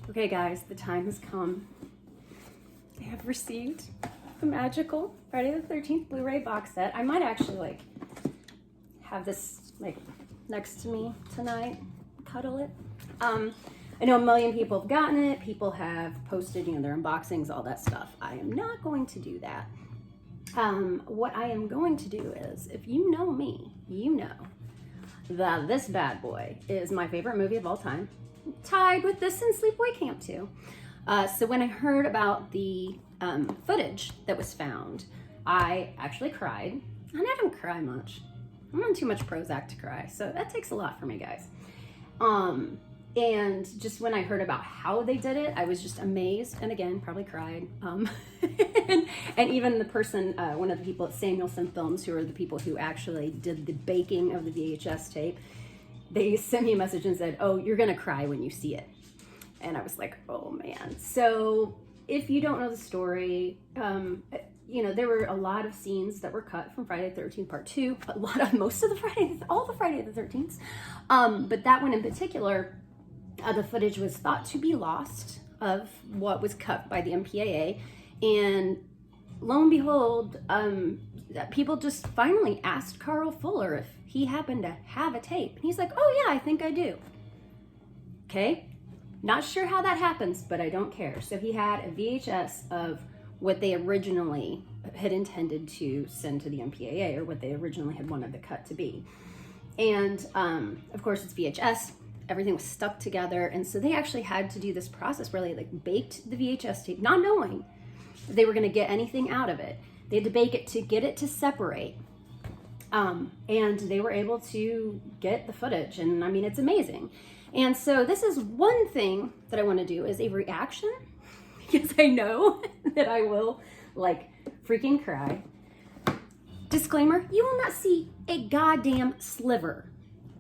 Okay guys, the time has come. I have received the magical Friday the 13th Blu-ray box set. I might actually have this next to me tonight, cuddle it. I know a million people have gotten it. People have posted, their unboxings, all that stuff. I am not going to do that. What I am going to do is, if you know me, you know that this bad boy is my favorite movie of all time, tied with this and Sleepaway Camp 2. So when I heard about the footage that was found, I actually cried. And I don't cry much. I'm on too much Prozac to cry, so that takes a lot for me, guys. And just when I heard about how they did it, I was just amazed, and again, probably cried. And even the person, one of the people at Samuelson Films, who are the people who actually did the baking of the VHS tape, they sent me a message and said, "Oh, you're gonna cry when you see it." And I was like, oh man. So if you don't know the story, there were a lot of scenes that were cut from Friday the 13th Part 2, all the Friday the 13th. But that one in particular, the footage was thought to be lost of what was cut by the MPAA. And lo and behold, people just finally asked Carl Fuller if he happened to have a tape. And he's like, oh yeah, I think I do. Okay. Not sure how that happens, but I don't care. So he had a VHS of what they originally had intended to send to the MPAA, or what they originally had wanted the cut to be. And of course it's VHS, everything was stuck together. And so they actually had to do this process where they baked the VHS tape, not knowing if they were gonna get anything out of it. They had to bake it to get it to separate. And they were able to get the footage. And I mean, it's amazing. And so this is one thing that I want to do is a reaction, because I know that I will freaking cry. Disclaimer, you will not see a goddamn sliver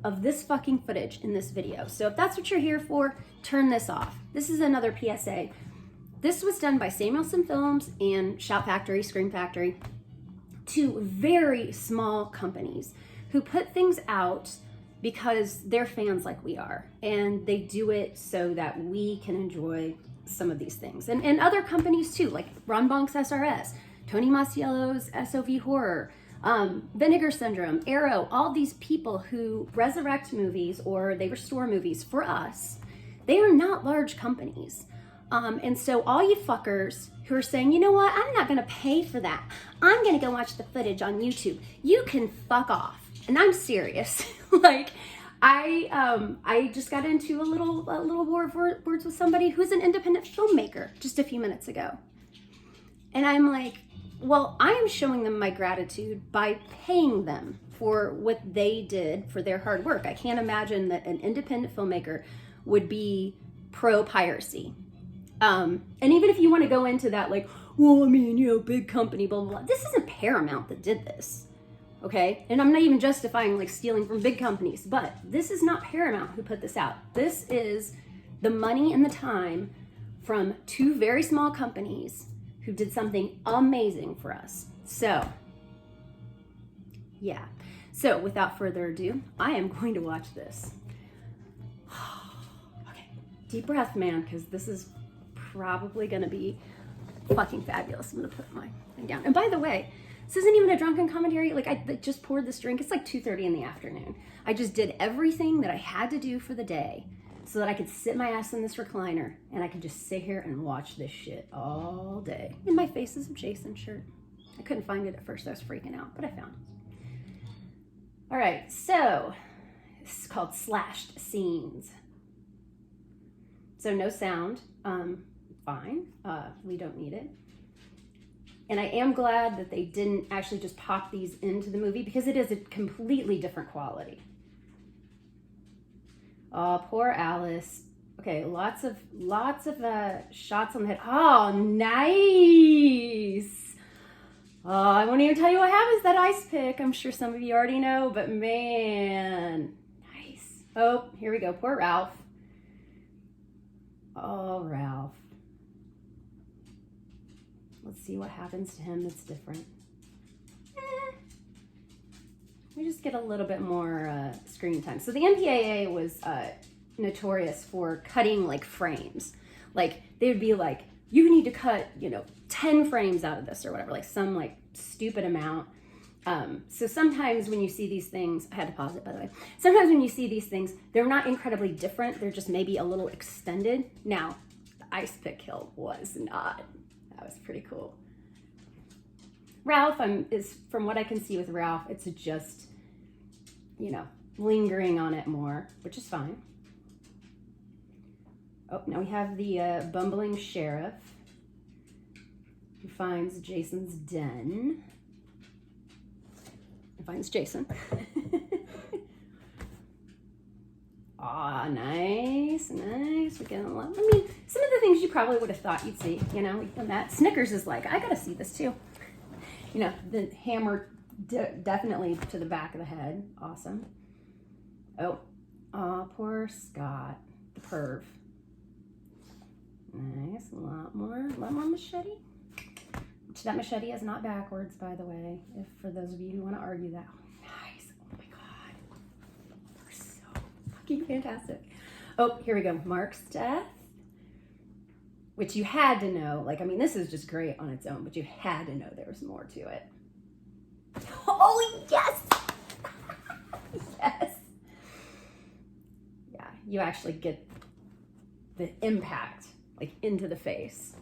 of this fucking footage in this video. So if that's what you're here for, turn this off. This is another PSA. This was done by Samuelson Films and Shout Factory, Scream Factory, two very small companies who put things out because they're fans like we are, and they do it so that we can enjoy some of these things. And other companies too, like Ron Bonk's SRS, Tony Masiello's SOV Horror, Vinegar Syndrome, Arrow, all these people who resurrect movies or they restore movies for us. They are not large companies. And so all you fuckers who are saying, you know what, I'm not gonna pay for that. I'm gonna go watch the footage on YouTube. You can fuck off. And I'm serious. I just got into a little war of words with somebody who's an independent filmmaker just a few minutes ago. And I'm like, well, I am showing them my gratitude by paying them for what they did for their hard work. I can't imagine that an independent filmmaker would be pro-piracy. And even if you want to go into that, big company, blah, blah, blah. This isn't Paramount that did this. Okay, and I'm not even justifying stealing from big companies, but this is not Paramount who put this out. This is the money and the time from two very small companies who did something amazing for us. So, yeah. So without further ado, I am going to watch this. Okay, deep breath, man, because this is probably gonna be fucking fabulous. I'm gonna put my thing down. And by the way, this isn't even a drunken commentary. I just poured this drink. It's 2:30 in the afternoon. I just did everything that I had to do for the day so that I could sit my ass in this recliner and I could just sit here and watch this shit all day. And my face is a Jason shirt. I couldn't find it at first. I was freaking out, but I found it. All right, so this is called Slashed Scenes. So no sound, fine. We don't need it. And I am glad that they didn't actually just pop these into the movie, because it is a completely different quality. Oh, poor Alice. Okay, lots of shots on the head. Oh, nice. Oh, I won't even tell you what happens to that ice pick. I'm sure some of you already know, but man, nice. Oh, here we go. Poor Ralph. Oh, Ralph. Let's see what happens to him that's different. We just get a little bit more screen time. So the MPAA was notorious for cutting frames. Like they would be like, you need to cut, 10 frames out of this or whatever, like some like stupid amount. So sometimes when you see these things, I had to pause it by the way. Sometimes when you see these things, they're not incredibly different. They're just maybe a little extended. Now, the ice pick kill was not. That was pretty cool. Ralph, is from what I can see with Ralph, it's just, lingering on it more, which is fine. Oh, now we have the bumbling sheriff who finds Jason's den. And finds Jason. Ah, nice. We're getting a lot. I mean, some of the things you probably would have thought you'd see, and that Snickers is like, I gotta see this too. The hammer definitely to the back of the head. Awesome. Oh, poor Scott, the perv. Nice, a lot more machete. Which that machete is not backwards, by the way, if for those of you who want to argue that. Nice, oh my God. They're so fucking fantastic. Oh, here we go, Mark's death. Which you had to know, this is just great on its own, but you had to know there was more to it. Oh, yes! Yes! Yeah, you actually get the impact, into the face,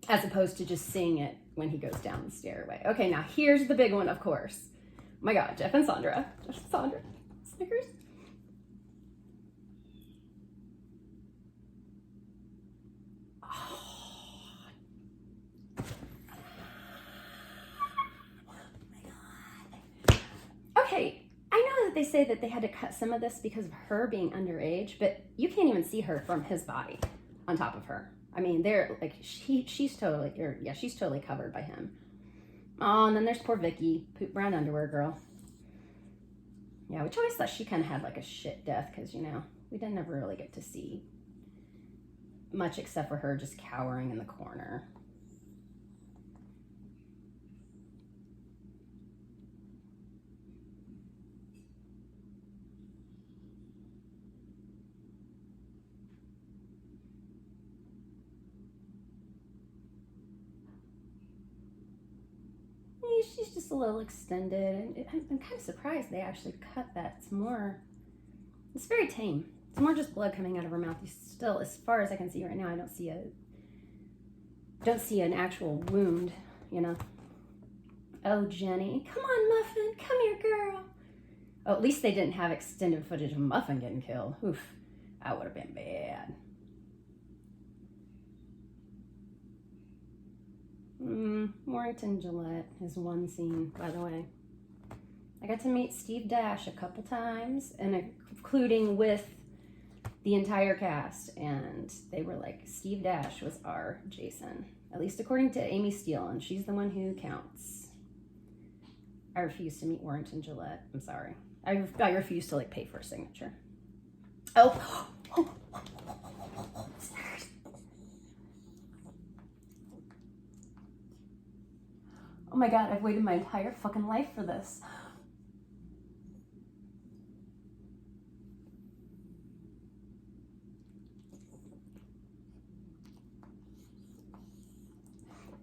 as opposed to just seeing it when he goes down the stairway. Okay, now here's the big one, of course. Oh my God, Jeff and Sandra. Snickers. Okay, I know that they say that they had to cut some of this because of her being underage, but you can't even see her from his body on top of her. I mean, they're like, she's totally covered by him. Oh, and then there's poor Vicky, poop brown underwear girl. Yeah, which always thought she kind of had like a shit death because, we didn't ever really get to see much except for her just cowering in the corner. She's just a little extended, and I'm kind of surprised they actually cut that. It's very tame. It's more just blood coming out of her mouth. You still, as far as I can see right now, I don't see an actual wound, Oh, Jenny, come on, Muffin, come here, girl. Oh, at least they didn't have extended footage of Muffin getting killed. Oof, that would have been bad. Warrington Gillette is one scene, by the way. I got to meet Steve Dash a couple times, and including with the entire cast, and they were like, Steve Dash was our Jason, at least according to Amy Steele, and she's the one who counts. I refuse to meet Warrington Gillette. I'm sorry. I refuse to pay for a signature. Oh. Oh my God, I've waited my entire fucking life for this.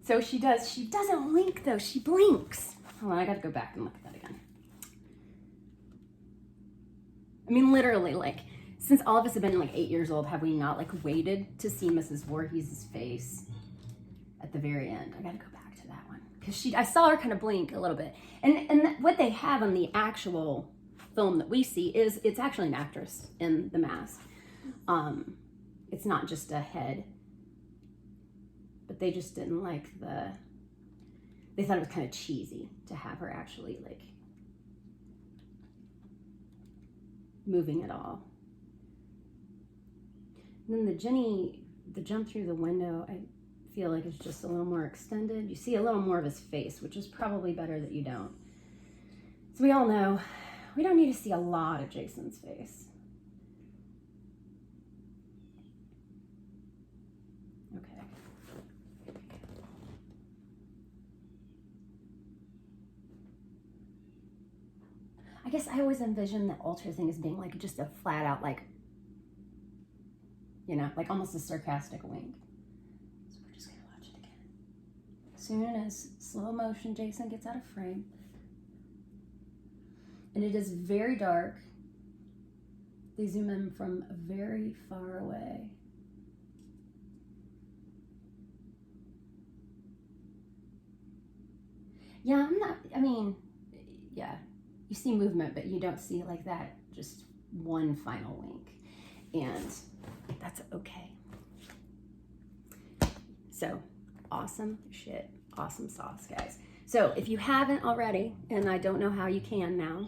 So she doesn't wink though, she blinks. Hold on, I gotta go back and look at that again. I mean, literally, since all of us have been 8 years old, have we not waited to see Mrs. Voorhees' face at the very end? I gotta go back to that one. Because I saw her kind of blink a little bit. And what they have on the actual film that we see is it's actually an actress in the mask. It's not just a head. But they just didn't they thought it was kind of cheesy to have her actually moving at all. And then the jump through the window, I feel like it's just a little more extended. You see a little more of his face, which is probably better that you don't. So we all know we don't need to see a lot of Jason's face. Okay. I guess I always envision the altar thing as being just a flat out you know, like almost a sarcastic wink. So we're just gonna watch it again. As soon as slow motion Jason gets out of frame. And it is very dark. They zoom in from very far away. Yeah, yeah, you see movement, but you don't see like that, just one final wink. And that's okay. So, awesome shit, awesome sauce, guys. So if you haven't already, and I don't know how you can now,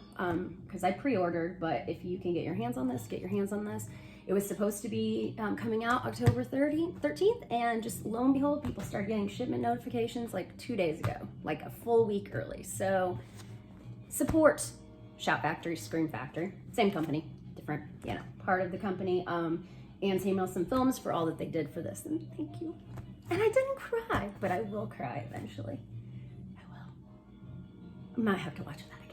because I pre-ordered, but if you can get your hands on this, get your hands on this. It was supposed to be coming out October 13th, and just lo and behold, people started getting shipment notifications like 2 days ago, like a full week early. So support Shout Factory, Scream Factory, same company, different, you know, part of the company, and Samuelson Films for all that they did for this, and thank you. And I didn't cry, but I will cry eventually. I will. I might have to watch that again.